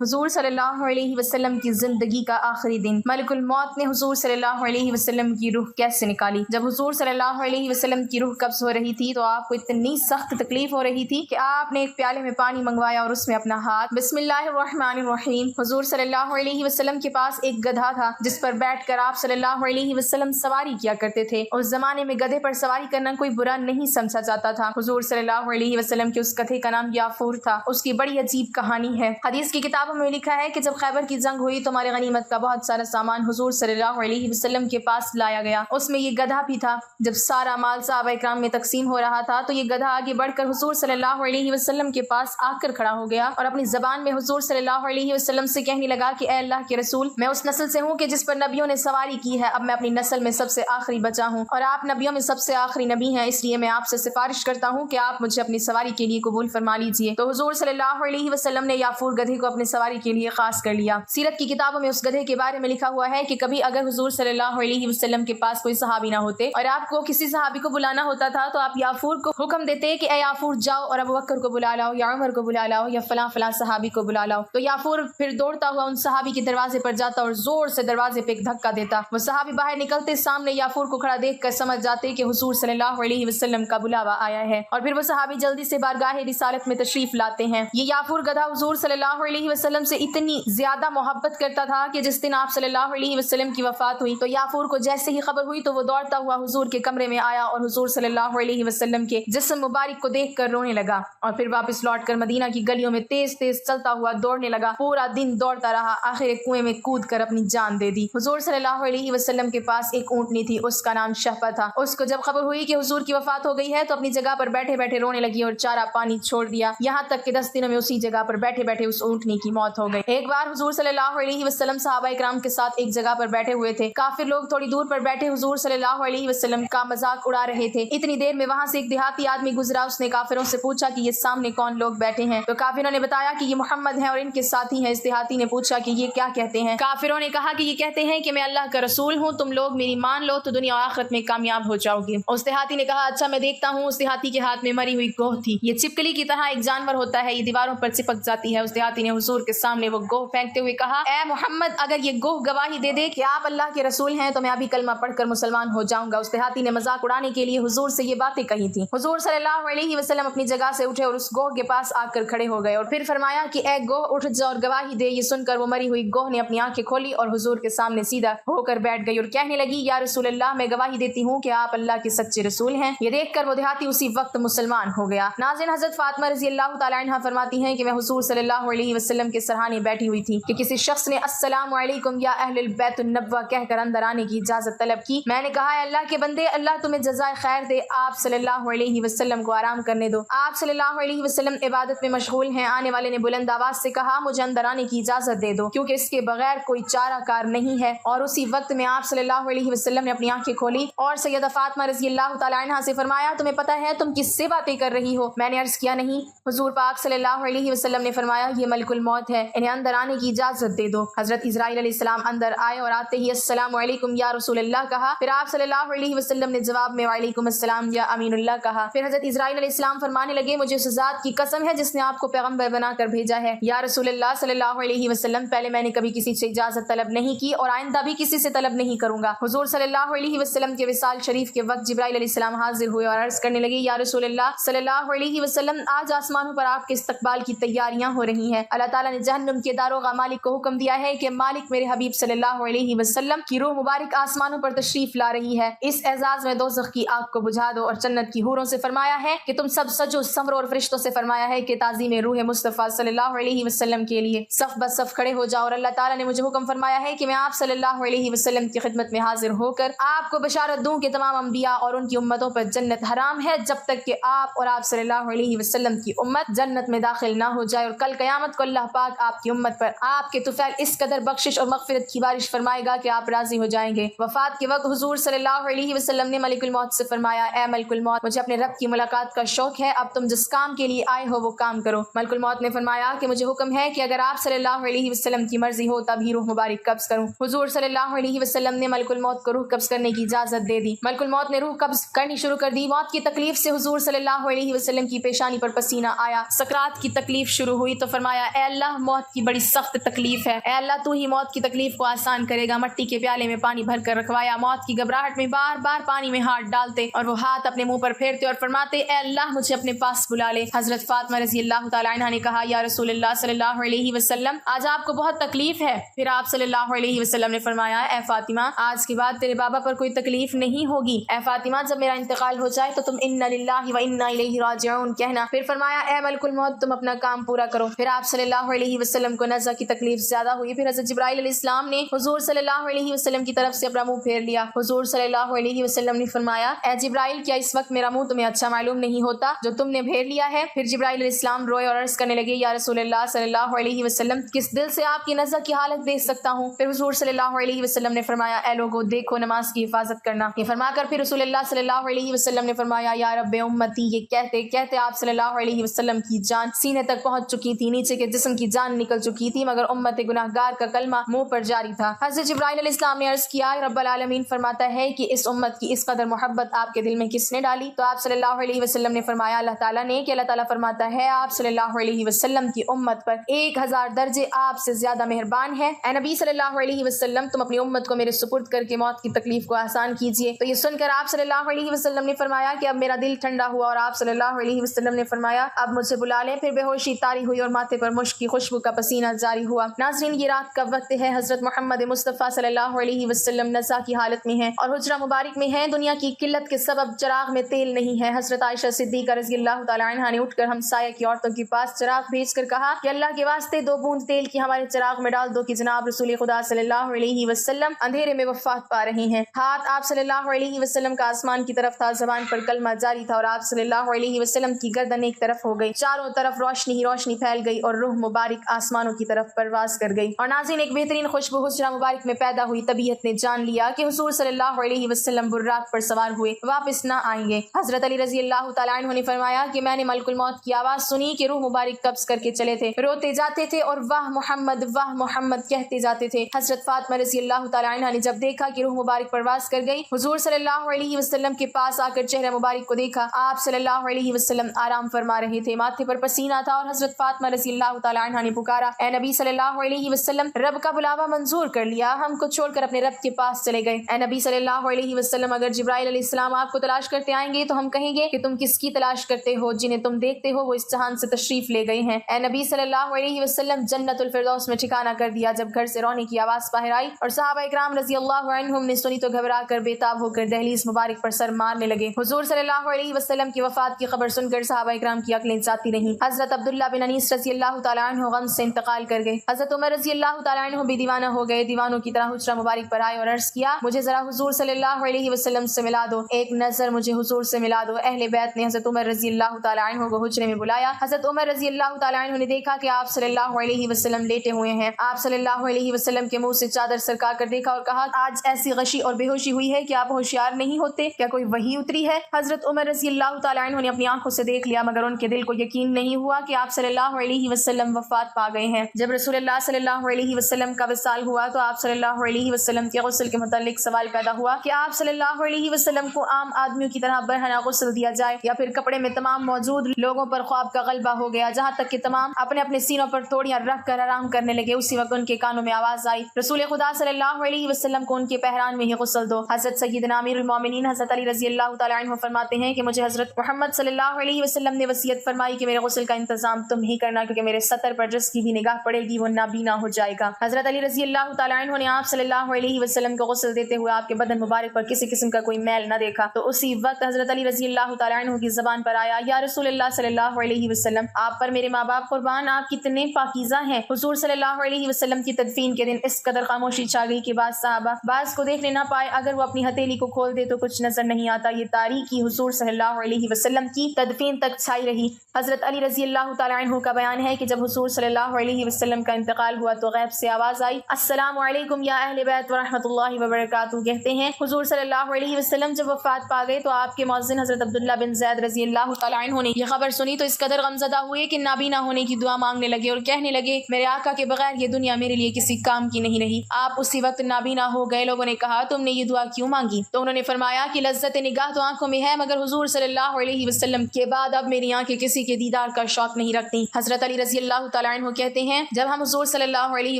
حضور صلی اللہ علیہ وسلم کی زندگی کا آخری دن، ملک الموت نے حضور صلی اللہ علیہ وسلم کی روح کیسے نکالی؟ جب حضور صلی اللہ علیہ وسلم کی روح قبض ہو رہی تھی تو آپ کو اتنی سخت تکلیف ہو رہی تھی کہ آپ نے ایک پیالے میں پانی منگوایا اور اس میں اپنا ہاتھ بسم اللہ الرحمن الرحیم۔ حضور صلی اللہ علیہ وسلم کے پاس ایک گدھا تھا جس پر بیٹھ کر آپ صلی اللہ علیہ وسلم سواری کیا کرتے تھے۔ اس زمانے میں گدھے پر سواری کرنا کوئی برا نہیں سمجھا جاتا تھا۔ حضور صلی اللہ علیہ وسلم کے اس گدھے کا نام یافور تھا۔ اس کی بڑی عجیب کہانی ہے۔ حدیث کی کتابوں میں لکھا ہے کہ جب خیبر کی جنگ ہوئی تو ہمارے غنیمت کا بہت سارا سامان حضور صلی اللہ علیہ وسلم کے پاس لایا گیا، اس میں یہ گدھا بھی تھا۔ جب سارا مال صحابہ اکرام میں تقسیم ہو رہا تھا تو یہ گدھا آگے بڑھ کر حضور صلی اللہ علیہ وسلم کے پاس آ کر کھڑا ہو گیا اور اپنی زبان میں حضور صلی اللہ علیہ وسلم سے کہنے لگا کہ اے اللہ کے رسول، میں اس نسل سے ہوں کہ جس پر نبیوں نے سواری کی ہے، اب میں اپنی نسل میں سب سے آخری بچا ہوں اور آپ نبیوں میں سب سے آخری نبی ہیں، اس لیے میں آپ سے سفارش کرتا ہوں کہ آپ مجھے اپنی سواری کے لیے قبول فرما لیجیے۔ تو حضور صلی اللہ علیہ وسلم نے یافور گدھے کو اپنی سواری کے لیے خاص کر لیا۔ سیرت کی کتابوں میں اس گدھے کے بارے میں لکھا ہوا ہے کہ کبھی اگر حضور صلی اللہ علیہ وسلم کے پاس کوئی صحابی نہ ہوتے اور آپ کو کسی صحابی کو بلانا ہوتا تھا تو آپ یافور کو حکم دیتے کہ اے یافور جاؤ اور ابو بکر کو بلا لاؤ یا عمر کو بلا لاؤ یا فلاں فلاں صحابی کو بلا لاؤ۔ تو یافور پھر دوڑتا ہوا ان صحابی کے دروازے پر جاتا اور زور سے دروازے پہ ایک دھکا دیتا۔ وہ صحابی باہر نکلتے سامنے یافور کو کھڑا دیکھ کر سمجھ جاتے کہ حضور صلی اللہ علیہ وسلم کا بلاوا آیا ہے اور پھر وہ صحابی جلدی سے بارگاہ رسالت میں تشریف لاتے ہیں۔ یہ یافور گدھا حضور صلی اللہ علیہ وسلم سے اتنی زیادہ محبت کرتا تھا کہ جس دن آپ صلی اللہ علیہ وسلم کی وفات ہوئی تو یافور کو جیسے ہی خبر ہوئی تو وہ دوڑتا ہوا حضور کے کمرے میں آیا اور حضور صلی اللہ علیہ وسلم کے جسم مبارک کو دیکھ کر رونے لگا اور پھر واپس لوٹ کر مدینہ کی گلیوں میں تیز تیز چلتا ہوا دوڑنے لگا۔ پورا دن دوڑتا رہا، آخر ایک کنویں میں کود کر اپنی جان دے دی۔ حضور صلی اللہ علیہ وسلم کے پاس ایک اونٹنی تھی، اس کا نام شہپا تھا۔ اس کو جب خبر ہوئی کہ حضور کی وفات ہو گئی ہے تو اپنی جگہ پر بیٹھے بیٹھے رونے لگی اور چارہ پانی چھوڑ دیا، یہاں تک کہ 10 دنوں میں اسی جگہ پر بیٹھے بیٹھے اس اونٹنی کی موت ہو گئی۔ ایک بار حضور صلی اللہ علیہ وسلم صحابہ اکرام کے ساتھ ایک جگہ پر بیٹھے ہوئے تھے۔ کافر لوگ تھوڑی دور پر بیٹھے حضور صلی اللہ علیہ وسلم کا مذاق اڑا رہے تھے۔ اتنی دیر میں وہاں سے ایک دیہاتی آدمی گزرا، اس نے کافروں سے پوچھا کہ یہ سامنے کون لوگ بیٹھے ہیں؟ تو کافروں نے بتایا کہ یہ محمد ہیں اور ان کے ساتھی ہیں۔ اس دیہاتی نے پوچھا کہ یہ کیا کہتے ہیں؟ کافروں نے کہا کہ یہ کہتے ہیں کہ میں اللہ کا رسول ہوں، تم لوگ میری مان لو تو دنیا و آخرت میں کامیاب ہو جاؤ گے۔ اس دیہاتی نے کہا اچھا میں دیکھتا ہوں۔ اس دیہاتی کے ہاتھ میں مری ہوئی گوہ تھی، یہ چپکلی کی طرح ایک جانور ہوتا ہے، یہ دیواروں پر چپک جاتی ہے۔ اس دیہاتی نے حضور کے سامنے وہ گوہ پھینکتے ہوئے کہا اے محمد، اگر یہ گوہ گواہی دے دے کہ آپ اللہ کے رسول ہیں تو میں ابھی کلمہ پڑھ کر مسلمان ہو جاؤں گا۔ اس دیہاتی نے مذاق اڑانے کے لیے حضور سے یہ باتیں کہی تھیں۔ حضور صلی اللہ علیہ وسلم اپنی جگہ سے اٹھے اور اس گوہ کے پاس آ کر کھڑے ہو گئے اور پھر فرمایا کہ اے گوہ اٹھ جا اور گواہی دے۔ یہ سن کر وہ مری ہوئی گوہ نے اپنی آنکھیں کھولی اور حضور کے سامنے سیدھا ہو کر بیٹھ گئی اور کہنے لگی یا رسول اللہ، میں گواہی دیتی ہوں کہ آپ اللہ کے سچے رسول ہیں۔ یہ دیکھ کر وہ دیہاتی اسی وقت مسلمان ہو گیا۔ ناظرین، حضرت فاطمہ رضی اللہ تعالی عنہا فرماتی ہیں کہ میں حضور صلی اللہ علیہ وسلم کے سرہانے بیٹھی ہوئی تھی کہ کسی شخص نے السلام علیکم یا اہل البیت النبوہ کہہ کر اندر آنے کی اجازت طلب کی۔ میں نے کہا اے اللہ کے بندے، اللہ تمہیں جزائے خیر دے، آپ صلی اللہ علیہ وسلم کو آرام کرنے دو۔ آپ صلی اللہ علیہ وسلم عبادت میں مشغول ہیں۔ آنے والے نے بلند آواز سے کہا مجھے اندر آنے کی اجازت دے دو کیونکہ اس کے بغیر کوئی چارہ کار نہیں ہے۔ اور اسی وقت میں آپ صلی اللہ علیہ وسلم نے اپنی آنکھیں کھولی اور سیدہ فاطمہ رضی اللہ تعالی عنہا سے فرمایا تمہیں پتہ ہے تم کس سے باتیں کر رہی ہو؟ میں نے عرض کیا نہیں۔ حضور پاک صلی اللہ علیہ وسلم نے فرمایا یہ ملک الموت ہے، انہیں اندر آنے کی اجازت دے دو۔ حضرت اسرائیل علیہ السلام اندر آئے اور آتے ہی السلام علیکم یا رسول اللہ کہا، پھر آپ صلی اللہ علیہ وسلم نے جواب میں وعلیکم السلام یا امین اللہ کہا۔ پھر حضرت اسرائیل علیہ السلام فرمانے لگے مجھے اس ذات کی قسم ہے جس نے آپ کو پیغمبر بنا کر بھیجا ہے یا رسول اللہ صلی اللہ علیہ وسلم، پہلے میں نے کبھی کسی سے اجازت طلب نہیں کی اور آئندہ بھی کسی سے طلب نہیں کروں گا۔ حضور صلی اللہ علیہ وسلم کے وصال شریف کے وقت جبرائیل علیہ السلام حاضر ہوئے اور عرض کرنے لگے یا رسول اللہ صلی اللہ علیہ وسلم، آج آسمانوں پر آپ کے استقبال کی تیاریاں ہو رہی ہیں۔ اللہ تعالیٰ نے جہنم کے داروغہ مالک کو حکم دیا ہے کہ مالک میرے حبیب صلی اللہ علیہ وسلم کی روح مبارک آسمانوں پر تشریف لا رہی ہے، اس اعزاز میں دوزخ کی آگ کو بجھا دو۔ اور جنت کی حوروں سے فرمایا ہے کہ تم سب سجو سمرو، اور فرشتوں سے فرمایا ہے کہ تعظیم روح مصطفیٰ صلی اللہ علیہ وسلم کے لیے صف بہ صف کھڑے ہو جاؤ۔ اور اللہ تعالیٰ نے مجھے حکم فرمایا ہے کہ میں آپ صلی اللہ علیہ وسلم کی خدمت میں حاضر ہو کر آپ کو بشارت دوں کہ تمام انبیاء اور ان کی امتوں پر جنت حرام ہے جب تک کہ آپ اور آپ صلی اللہ علیہ وسلم کی امت جنت میں داخل نہ ہو جائے، اور کل قیامت کو اللہ پاک آپ کی امت پر آپ کے طفیل اس قدر بخشش اور مغفرت کی بارش فرمائے گا کہ آپ راضی ہو جائیں گے۔ وفات کے وقت حضور صلی اللہ علیہ وسلم نے ملک الموت سے فرمایا اے ملک الموت، مجھے اپنے رب کی ملاقات کا شوق ہے، اب تم جس کام کے لیے آئے ہو وہ کام کرو۔ ملک الموت نے فرمایا کہ مجھے حکم ہے کہ اگر آپ صلی اللہ علیہ وسلم کی مرضی ہو تب ہی روح مبارک قبض کروں۔ حضور صلی اللہ علیہ وسلم نے ملک الموت کو روح قبض کرنے کی اجازت دے دی۔ ملک الموت نے روح قبض کرنی شروع کر دی۔ موت کی تکلیف سے حضور صلی اللہ علیہ وسلم کی پیشانی پر پسینہ آیا، سکرات کی تکلیف شروع ہوئی تو فرمایا اے اللہ اللہ موت کی بڑی سخت تکلیف ہے، اے اللہ تو ہی موت کی تکلیف کو آسان کرے گا۔ مٹی کے پیالے میں پانی بھر کر رکھوایا، موت کی گھبراہٹ میں بار بار پانی میں ہاتھ ڈالتے اور وہ ہاتھ اپنے منہ پر پھیرتے اور فرماتے اے اللہ مجھے اپنے پاس بلا لے۔ حضرت فاطمہ رضی اللہ تعالیٰ عنہ نے کہا یا رسول اللہ صلی اللہ علیہ وسلم آج آپ کو بہت تکلیف ہے۔ پھر آپ صلی اللہ علیہ وسلم نے فرمایا اے فاطمہ آج کے بعد تیرے بابا پر کوئی تکلیف نہیں ہوگی، اے فاطمہ جب میرا انتقال ہو جائے تو تم انا للہ و انا الیہ راجعون کہنا۔ پھر فرمایا اے ملک الموت تم اپنا کام پورا کرو۔ پھر آپ صلی اللہ علیہ وسلم کو نزع کی تکلیف زیادہ ہوئی، پھر حضرت جبرائیل علیہ السلام نے حضور صلی اللہ علیہ وسلم کی طرف سے اپنا منہ پھیر لیا۔ حضور صلی اللہ علیہ وسلم نے فرمایا اے جبرائیل کیا اس وقت میرا منہ تمہیں اچھا معلوم نہیں ہوتا جو تم نے پھیر لیا ہے؟ پھر جبرائیل علیہ السلام روئے اور عرض کرنے لگے یا رسول اللہ صلی اللہ علیہ وسلم کس دل سے آپ کی نزع کی حالت دیکھ سکتا ہوں؟ پھر حضور صلی اللہ علیہ وسلم نے فرمایا اے لوگو دیکھو نماز کی حفاظت کرنا۔ یہ فرما کر پھر رسول اللہ صلی اللہ علیہ وسلم نے فرمایا یا رب امتی، یہ کہتے کہتے آپ صلی اللہ علیہ وسلم کی جان سینے تک پہنچ چکی تھی، نیچے کے جسم کی جان نکل چکی تھی، مگر امت گناہگار کا کلمہ منہ پر جاری تھا۔ حضرت جبرائیل علیہ السلام نے عرض کیا رب العالمین فرماتا ہے کہ اس امت کی اس قدر محبت آپ کے دل میں کس نے ڈالی؟ تو آپ صلی اللہ علیہ وسلم نے فرمایا اللہ تعالیٰ نے، کہ اللہ تعالیٰ فرماتا ہے آپ صلی اللہ علیہ وسلم کی امت پر 1000 درجے آپ سے زیادہ مہربان ہے۔ اے نبی صلی اللہ علیہ وسلم تم اپنی امت کو میرے سپرد کر کے موت کی تکلیف کو آسان کیجیے۔ تو یہ سن کر آپ صلی اللہ علیہ وسلم نے فرمایا کہ اب میرا دل ٹھنڈا ہوا، اور آپ صلی اللہ علیہ وسلم نے فرمایا اب مجھے بلا لیں۔ پھر بے ہوشی طاری ہوئی اور ماتھے پر مشک کی خوشبو کا پسینہ جاری ہوا۔ ناظرین یہ رات کا وقت ہے، حضرت محمد مصطفیٰ صلی اللہ علیہ وسلم نزع کی حالت میں ہیں اور حجرہ مبارک میں ہیں۔ دنیا کی قلت کے سبب چراغ میں تیل نہیں ہے۔ حضرت عائشہ صدیقہ رضی اللہ تعالیٰ عنہا نے اٹھ کر ہمسایہ کی عورتوں کے پاس چراغ بھیج کر کہا کہ اللہ کے واسطے 2 بوند تیل کی ہمارے چراغ میں ڈال دو کہ جناب رسول خدا صلی اللہ علیہ وسلم اندھیرے میں وفات پا رہے ہیں۔ ہاتھ آپ صلی اللہ علیہ وسلم کا آسمان کی طرف تھا، زبان پر کلمہ جاری تھا، اور آپ صلی اللہ علیہ وسلم کی گردن ایک طرف ہو گئی، چاروں طرف روشنی ہی روشنی پھیل گئی اور روح مبارک آسمانوں کی طرف پرواز کر گئی۔ اور ناظرین ایک بہترین خوشبو حجرہ مبارک میں پیدا ہوئی۔ طبیعت نے جان لیا کہ حضور صلی اللہ علیہ وسلم براق پر سوار ہوئے، واپس نہ آئیں گے۔ حضرت علی رضی اللہ تعالیٰ عنہ نے فرمایا کہ میں نے ملک الموت کی آواز سنی کہ روح مبارک قبض کر کے چلے تھے، روتے جاتے تھے اور واہ محمد کہتے جاتے تھے۔ حضرت فاطمہ رضی اللہ تعالیٰ عنہ نے جب دیکھا کہ روح مبارک پرواز کر گئی، حضور صلی اللہ علیہ وسلم کے پاس آ کر چہرہ مبارک کو دیکھا، آپ صلی اللہ علیہ وسلم آرام فرما رہے تھے، ماتھے پر پسینہ تھا، اور حضرت فاطمہ رضی اللہ تعالیٰ عنہ نے پکارا اے نبی صلی اللہ علیہ وسلم رب کا بلاوا منظور کر لیا، ہم کو چھوڑ کر اپنے رب کے پاس چلے گئے۔ اے نبی صلی اللہ علیہ وسلم اگر جبرائیل علیہ السلام آپ کو تلاش کرتے آئیں گے تو ہم کہیں گے کہ تم کس کی تلاش کرتے ہو؟ جنہیں تم دیکھتے ہو وہ اس جہان سے تشریف لے گئے ہیں۔ اے نبی صلی اللہ علیہ وسلم جنت الفردوس میں ٹھکانہ کر دیا۔ جب گھر سے رونے کی آواز باہر آئی اور صحابہ اکرام رضی اللہ عنہم نے سنی تو گھبرا کر بے تاب ہو کر دہلیز مبارک پر سر مارنے لگے۔ حضور صلی اللہ علیہ وسلم کی وفات کی خبر سن کر صحابہ اکرام کی عقلیں جاتی رہیں۔ حضرت عبداللہ بن انیس رضی اللہ تعالیٰ عنہ غم سے انتقال کر گئے۔ حضرت عمر رضی اللہ تعالیٰ عنہ بھی دیوانہ ہو گئے، دیوانوں کی طرح حجرہ مبارک پر آئے اور عرض کیا مجھے ذرا حضور صلی اللہ علیہ وسلم سے ملا دو، ایک نظر مجھے حضور سے ملا دو۔ اہل بیت نے حضرت عمر رضی اللہ تعالیٰ عنہ کو حجرے میں بلایا۔ حضرت عمر رضی اللہ تعالیٰ عنہ نے دیکھا کہ آپ صلی اللہ علیہ وسلم لیٹے ہوئے ہیں۔ آپ صلی اللہ علیہ وسلم کے منہ سے چادر سرکا کر دیکھا اور کہا آج ایسی غشی اور بے ہوشی ہوئی ہے کہ آپ ہوشیار نہیں ہوتے، کیا کوئی وحی اتری ہے؟ حضرت عمر رضی اللہ تعالیٰ عنہ نے اپنی آنکھوں سے دیکھ لیا، مگر ان کے دل کو یقین نہیں ہوا کہ آپ صلی اللہ علیہ وسلم وفات پا گئے ہیں۔ جب رسول اللہ صلی اللہ علیہ وسلم کا وصال ہوا تو آپ صلی اللہ علیہ وسلم کے غسل کے متعلق سوال پیدا ہوا کہ آپ صلی اللہ علیہ وسلم کو عام آدمیوں کی طرح برہنہ غسل دیا جائے یا پھر کپڑے میں تمام موجود لوگوں پر خواب کا غلبہ ہو گیا، جہاں تک کہ تمام اپنے اپنے سینوں پر توڑیاں رکھ کر آرام کرنے لگے۔ اسی وقت ان کے کانوں میں آواز آئی رسول خدا صلی اللہ علیہ وسلم کو ان کے پہران میں ہی غسل دو۔ حضرت سیدنا امیر المومنین حضرت علی رضی اللہ تعالیٰ عنہ فرماتے ہیں کہ مجھے حضرت محمد صلی اللہ علیہ وسلم نے وصیت فرمائی کہ میرے غسل کا انتظام تم ہی کرنا، کیونکہ میرے سطر پر جس کی بھی نگاہ پڑے گی وہ نابینا ہو جائے گا۔ حضرت علی رضی اللہ تعالیٰ عنہ نے آپ صلی اللہ علیہ وسلم کو غسل دیتے ہوئے آپ کے بدن مبارک پر کسی قسم کا کوئی میل نہ دیکھا، تو اسی وقت حضرت علی رضی اللہ تعالیٰ عنہ کی زبان پر آیا یا رسول اللہ صلی اللہ علیہ وسلم آپ پر میرے ماں باپ قربان، آپ کتنے پاکیزہ ہیں۔ حضور صلی اللہ علیہ وسلم کی تدفین کے دن اس قدر خاموشی چھا گئی کہ بعض صحابہ بعض کو دیکھنے نہ پائے، اگر وہ اپنی ہتھیلی کو کھول دے تو کچھ نظر نہیں آتا۔ یہ تاریکی حضور صلی اللہ علیہ وسلم کی تدفین تک چھائی رہی۔ حضرت علی رضی اللہ تعالیٰ عنہ کا بیان ہے کہ جب حضور صلی اللہ علیہ وسلم کا انتقال ہوا تو غیب سے آواز آئی السلام علیکم یا اہل بیت ورحمۃ اللہ وبرکاتہ۔ کہتے ہیں حضور صلی اللہ علیہ وسلم جب وفات پا گئے تو آپ کے مؤذن حضرت عبداللہ بن زید رضی اللہ تعالیٰ عنہ نے یہ خبر سنی تو اس قدر غمزدہ ہوئے کہ نابینا ہونے کی دعا مانگنے لگے اور کہنے لگے میرے آقا کے بغیر یہ دنیا میرے لیے کسی کام کی نہیں رہی۔ آپ اسی وقت نابینا ہو گئے۔ لوگوں نے کہا تم نے یہ دعا کیوں مانگی؟ تو انہوں نے فرمایا کہ لذت نگاہ تو آنکھوں میں ہے، مگر حضور صلی اللہ علیہ وسلم کے بعد اب میری آنکھیں کسی کے دیدار کا شوق نہیں رکھتی۔ حضرت علی رضی اللہ تعالیٰ عنہ کہتے ہیں جب ہم حضور صلی اللہ علیہ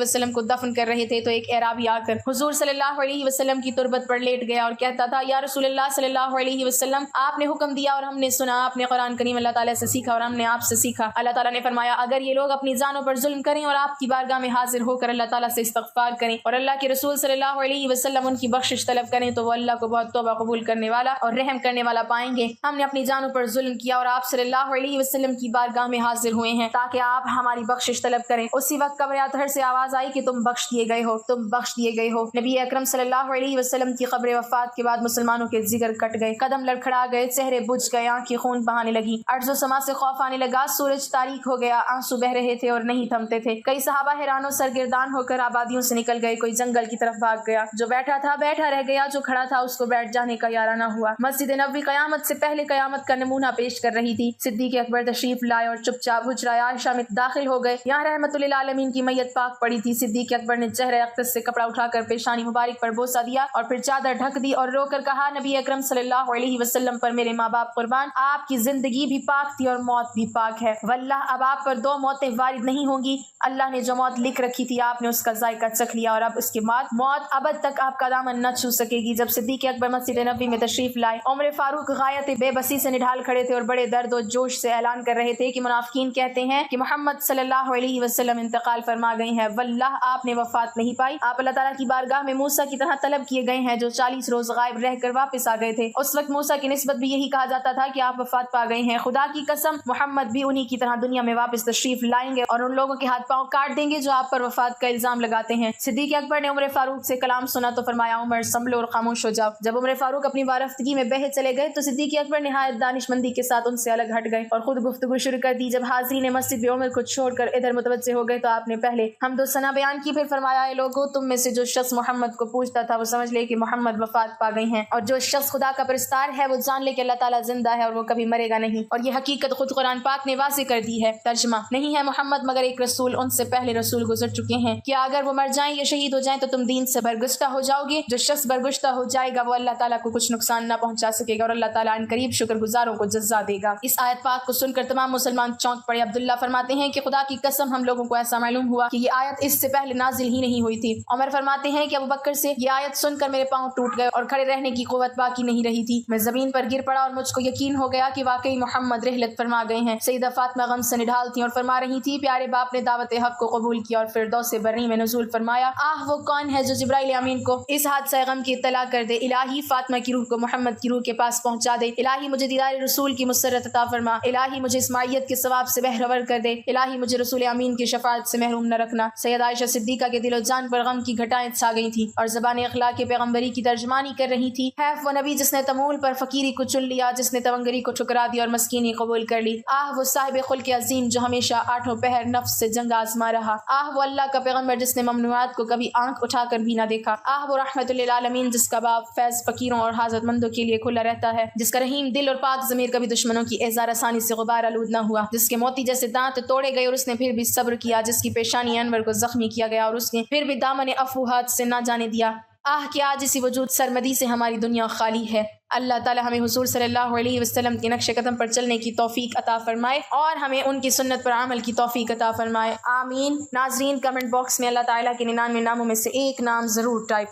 وسلم کو دفن کر رہے تھے تو ایک اعرابی آ کر حضور صلی اللہ علیہ وسلم کی تربت پر لیٹ گیا اور کہتا تھا یا رسول اللہ صلی اللہ علیہ وسلم آپ نے حکم دیا اور ہم نے سنا، آپ نے قرآن کریم اللہ تعالیٰ سے سیکھا اور ہم نے آپ سے سیکھا۔ اللہ تعالیٰ نے فرمایا اگر یہ لوگ اپنی جانوں پر ظلم کریں اور آپ کی بارگاہ میں حاضر ہو کر اللہ تعالیٰ سے استغفار کریں اور اللہ کے رسول صلی اللہ علیہ وسلم ان کی بخشش طلب کریں تو وہ اللہ کو بہت توبہ قبول کرنے والا اور رحم کرنے والا پائیں گے۔ ہم نے اپنی جانوں پر ظلم کیا اور آپ صلی اللہ علیہ وسلم کی بارگاہ میں حاضر ہوئے ہیں تاکہ آپ ہماری بخشش طلب کریں۔ اسی وقت قبر اطہر سے آواز آئی کہ تم بخش دیے گئے ہو، تم بخش دیے گئے ہو۔ نبی اکرم صلی اللہ علیہ وسلم کی قبر وفات کے بعد مسلمانوں کے جگر کٹ گئے، قدم لڑکھڑا گئے، چہرے بجھ گئے، آنکھیں خون بہانے لگی، ارض و سما سے خوف آنے لگا، سورج تاریک ہو گیا، آنسو بہ رہے تھے اور نہیں تھمتے تھے۔ کئی صحابہ حیران و سرگردان ہو کر آبادیوں سے نکل گئے، کوئی جنگل کی طرف بھاگ گیا، جو بیٹھا تھا بیٹھا رہ گیا، جو کھڑا تھا اس کو بیٹھ جانے کا یارہ نہ ہوا۔ مسجد نبوی قیامت سے پہلے قیامت کا نمونہ پیش کر رہی تھی۔ صدیق اکبر تشریف لائے اور چپ چاپ حجرہ عائشہ میں داخل ہو گئے، یہاں رحمت للعالمین کی میت پاک پڑی تھی۔ صدیق اکبر نے چہرہ اقدس سے کپڑا اٹھا کر پیشانی مبارک پر بوسہ دیا اور پھر چادر ڈھک دی اور رو کر کہا نبی اکرم صلی اللہ علیہ وسلم پر میرے ماں باپ قربان، آپ کی زندگی بھی پاک تھی اور موت بھی پاک ہے، واللہ اب آپ پر دو موتیں وارد نہیں ہوں گی۔ اللہ نے جو موت لکھ رکھی تھی آپ نے اس کا ذائقہ چکھ لیا اور اب اس کے بعد موت ابد تک آپ کا دامن نہ چھو سکے گی۔ جب صدیق اکبر مسجد نبوی میں تشریف لائے، عمر فاروق غایت بے بسی سے نڈھال کھڑے تھے اور بڑے درد و جوش سے اعلان کر رہے تھے کہ منافقین کہتے ہیں کہ محمد صلی اللہ علیہ وسلم انتقال فرما گئے ہیں، واللہ آپ نے وفات نہیں پائی، آپ اللہ تعالیٰ کی بارگاہ میں موسیٰ کی طرح طلب کیے گئے ہیں جو 40 روز غائب رہ کر واپس آ گئے تھے۔ اس وقت موسیٰ کی نسبت بھی یہی کہا جاتا تھا کہ آپ وفات پا گئے ہیں، خدا کی قسم محمد بھی انہی کی طرح دنیا میں واپس تشریف لائیں گے اور ان لوگوں کے ہاتھ پاؤں کاٹ دیں گے جو آپ پر وفات کا الزام لگاتے ہیں۔ صدیق اکبر نے عمر فاروق سے کلام سنا تو فرمایا عمر سنبھلو اور خاموش ہو جاؤ۔ جب عمر فاروق اپنی وارفتگی میں بہے چلے گئے تو صدیق اکبر نہایت دانش مندی کے ساتھ ان سے الگ ہٹ گئے اور خود گفتگو شروع کر دی۔ جب حاضرین مسجد میں عمر کو چھوڑ کر ادھر متوجہ ہو گئے تو آپ نے پہلے حمد و ثنا بیان کی، پھر فرمایا اے لوگو تم میں سے جو شخص محمد کو پوچھتا تھا وہ سمجھ لے کہ محمد وفات پا گئی ہیں، اور جو شخص خدا کا پرستار ہے وہ جان لے کہ اللہ تعالیٰ زندہ ہے اور وہ کبھی مرے گا نہیں، اور یہ حقیقت خود قرآن پاک نے واضح کر دی ہے۔ ترجمہ نہیں ہے محمد مگر ایک رسول، ان سے پہلے رسول گزر چکے ہیں، کیا اگر وہ مر جائیں یا شہید ہو جائیں تو تم دین سے برگشتہ ہو جاؤ گے؟ جو شخص برگشتہ ہو جائے گا وہ اللہ تعالیٰ کو کچھ نقصان نہ پہنچا سکے گا اور اللہ تعالیٰ ان قریب شکر گزاروں کو جزا دے گا۔ اس آیت پاک کو سن کر تمام مسلمان چونک پڑے۔ عبداللہ فرماتے ہیں کہ خدا کی قسم ہم لوگوں کو ایسا معلوم ہوا کہ یہ آیت اس سے پہلے نازل ہی نہیں ہوئی تھی۔ عمر فرماتے ہیں کہ ابو بکر سے یہ آیت سن کر میرے پاؤں ٹوٹ گئے اور کھڑے رہنے کی قوت باقی نہیں رہی تھی، میں زمین پر گر پڑا اور مجھ کو یقین ہو گیا کہ واقعی محمد رحلت فرما گئے ہیں۔ سیدہ فاطمہ غم سے نڈھال تھیں اور فرما رہی تھی پیارے باپ نے دعوت حق کو قبول کیا اور فردوس بری میں نزول فرمایا۔ آہ وہ کون ہے جو جبرائیل امین کو اس حادثہ غم کی اطلاع کر دے، الہی فاطمہ کی روح کو محمد کی روح کے پاس پہنچا دے، الہی مجھے دیدار رسول کی مسرت عطا فرما، الہی مجھے اسماعیت کے ثواب سے بہرور کر دے، الہی مجھے رسول امین کی شفاعت سے محروم نہ رکھنا۔ سید عائشہ صدیقہ کے دل و جان پر غم کی گھٹائیں چھا گئی تھیں اور زبان اخلاق پیغمبری کی ترجمانی کر رہی تھی۔ حیف وہ نبی جس نے تمول پر فقیری کو چن لیا، جس نے تونگری کو ٹھکرا دی اور مسکینی قبول کر لی۔ آہ وہ صاحب خلق عظیم جو ہمیشہ آٹھوں پہر نفس سے جنگ آزما رہا۔ آہ وہ اللہ کا پیغمبر جس نے ممنوعات کو کبھی آنکھ اٹھا کر بھی نہ دیکھا۔ آہ وہ رحمت للعالمین جس کا باب فیض فقیروں اور حاجت مندوں کے لیے کھلا رہتا ہے، جس کا رحیم دل اور پاک ضمیر کبھی دشمنوں کی اذار آسانی سے غبار آلود نہ ہوا، جس کے موتی جیسے دانت توڑے گئے اور اس نے پھر بھی صبر کیا، جس کی پیشانی انور کو زخمی کیا گیا اور اس نے پھر بھی دامن عفو ہاتھ سے نہ جانے دیا۔ آہ کہ آج اسی وجود سرمدی سے ہماری دنیا خالی ہے۔ اللہ تعالی ہمیں حضور صلی اللہ علیہ وسلم کے نقش قدم پر چلنے کی توفیق عطا فرمائے اور ہمیں ان کی سنت پر عمل کی توفیق عطا فرمائے، آمین۔ ناظرین کمنٹ باکس میں اللہ تعالیٰ کے 99 ناموں میں سے ایک نام ضرور ٹائپ